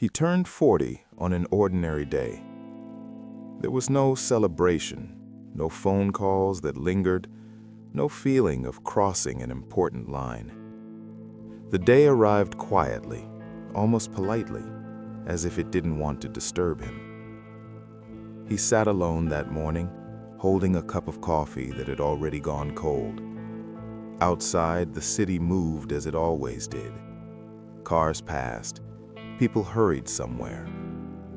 He turned 40 on an ordinary day. There was no celebration, no phone calls that lingered, no feeling of crossing an important line. The day arrived quietly, almost politely, as if it didn't want to disturb him. He sat alone that morning, holding a cup of coffee that had already gone cold. Outside, the city moved as it always did. Cars passed. People hurried somewhere.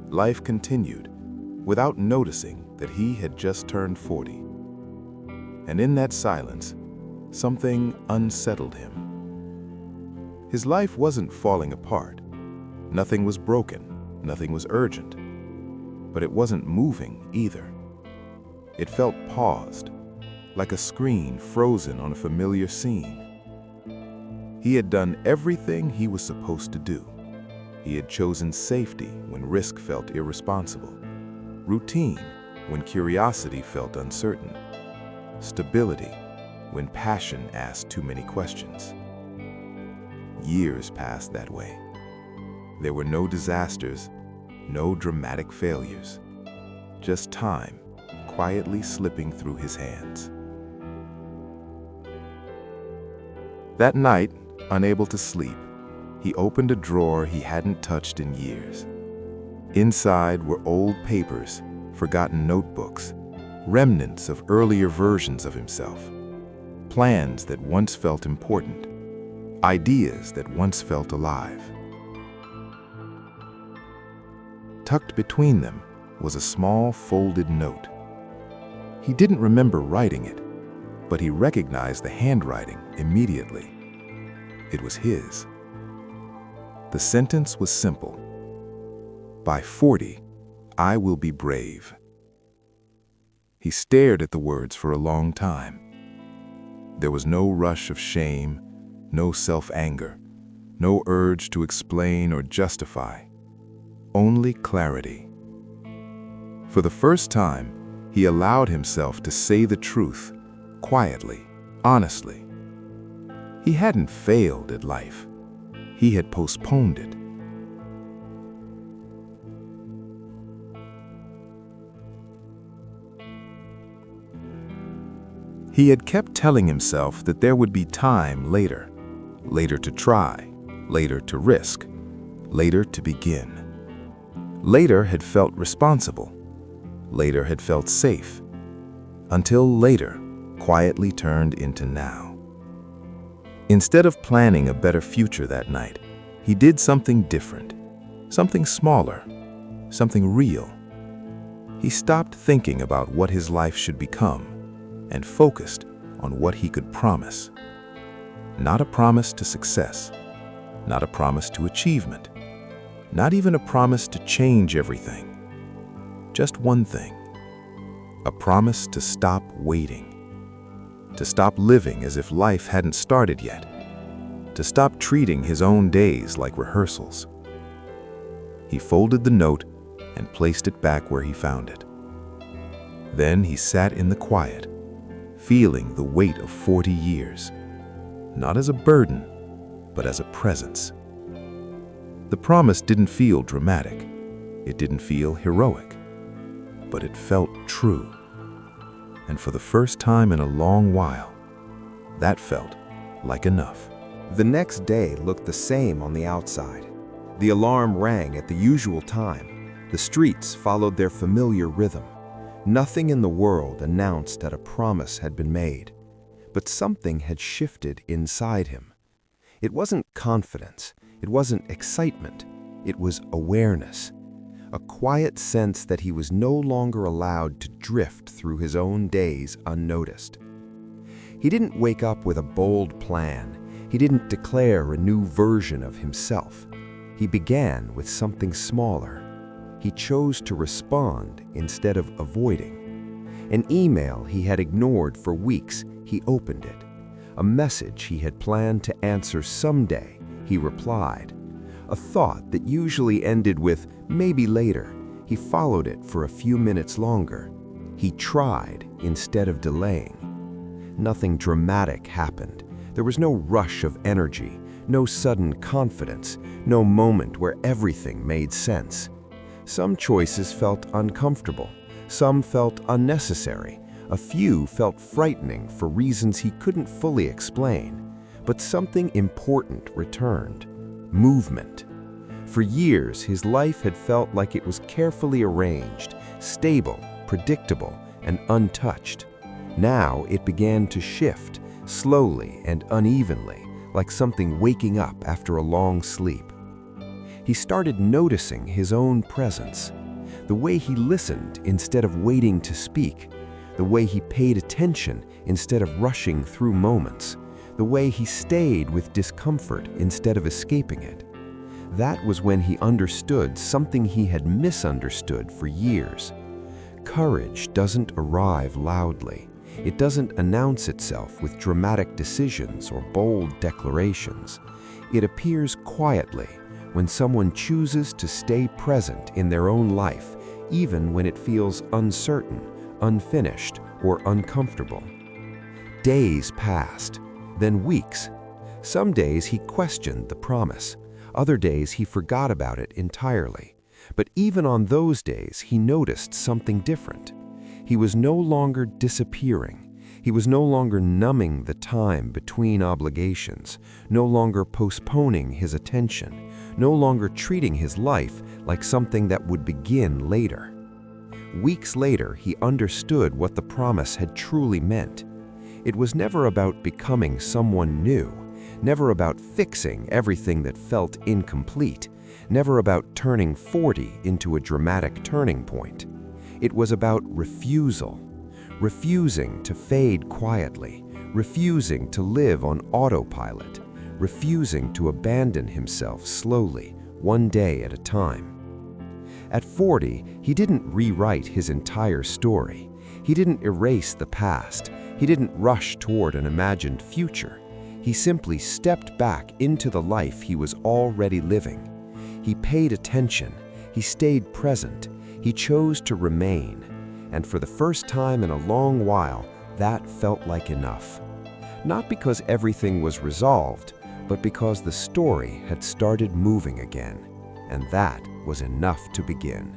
Life continued, without noticing that he had just turned 40. And in that silence, something unsettled him. His life wasn't falling apart. Nothing was broken, nothing was urgent. But it wasn't moving either. It felt paused, like a screen frozen on a familiar scene. He had done everything he was supposed to do. He had chosen safety when risk felt irresponsible, routine when curiosity felt uncertain, stability when passion asked too many questions. Years passed that way. There were no disasters, no dramatic failures, just time quietly slipping through his hands. That night, unable to sleep, he opened a drawer he hadn't touched in years. Inside were old papers, forgotten notebooks, remnants of earlier versions of himself, plans that once felt important, ideas that once felt alive. Tucked between them was a small folded note. He didn't remember writing it, but he recognized the handwriting immediately. It was his. The sentence was simple. By 40, I will be brave. He stared at the words for a long time. There was no rush of shame, no self-anger, no urge to explain or justify, only clarity. For the first time, he allowed himself to say the truth, quietly, honestly. He hadn't failed at life. He had postponed it. He had kept telling himself that there would be time later, later to try, later to risk, later to begin. Later had felt responsible, later had felt safe, until later quietly turned into now. Instead of planning a better future that night, he did something different, something smaller, something real. He stopped thinking about what his life should become and focused on what he could promise. Not a promise to success, not a promise to achievement, not even a promise to change everything. Just one thing, a promise to stop waiting. To stop living as if life hadn't started yet, to stop treating his own days like rehearsals. He folded the note and placed it back where he found it. Then he sat in the quiet, feeling the weight of 40 years, not as a burden, but as a presence. The promise didn't feel dramatic, it didn't feel heroic, but it felt true. And for the first time in a long while, that felt like enough. The next day looked the same on the outside. The alarm rang at the usual time. The streets followed their familiar rhythm. Nothing in the world announced that a promise had been made. But something had shifted inside him. It wasn't confidence. It wasn't excitement. It was awareness. A quiet sense that he was no longer allowed to drift through his own days unnoticed. He didn't wake up with a bold plan. He didn't declare a new version of himself. He began with something smaller. He chose to respond instead of avoiding. An email he had ignored for weeks, he opened it. A message he had planned to answer someday, he replied. A thought that usually ended with maybe later, he followed it for a few minutes longer. He tried instead of delaying. Nothing dramatic happened. There was no rush of energy, No sudden confidence, no moment where everything made sense. Some choices felt uncomfortable, some felt unnecessary, a few felt frightening for reasons he couldn't fully explain. But something important returned: movement. For years, his life had felt like it was carefully arranged, stable, predictable, and untouched. Now it began to shift, slowly and unevenly, like something waking up after a long sleep. He started noticing his own presence, the way he listened instead of waiting to speak, the way he paid attention instead of rushing through moments, the way he stayed with discomfort instead of escaping it. That was when he understood something he had misunderstood for years. Courage doesn't arrive loudly. It doesn't announce itself with dramatic decisions or bold declarations. It appears quietly when someone chooses to stay present in their own life, even when it feels uncertain, unfinished, or uncomfortable. Days passed, then weeks. Some days he questioned the promise. Other days he forgot about it entirely. But even on those days, he noticed something different. He was no longer disappearing. He was no longer numbing the time between obligations, no longer postponing his attention, no longer treating his life like something that would begin later. Weeks later, he understood what the promise had truly meant. It was never about becoming someone new, never about fixing everything that felt incomplete, never about turning 40 into a dramatic turning point. It was about refusal, refusing to fade quietly, refusing to live on autopilot, refusing to abandon himself slowly, one day at a time. At 40, he didn't rewrite his entire story. He didn't erase the past. He didn't rush toward an imagined future. He simply stepped back into the life he was already living. He paid attention. He stayed present. He chose to remain. And for the first time in a long while, that felt like enough. Not because everything was resolved, but because the story had started moving again. And that was enough to begin.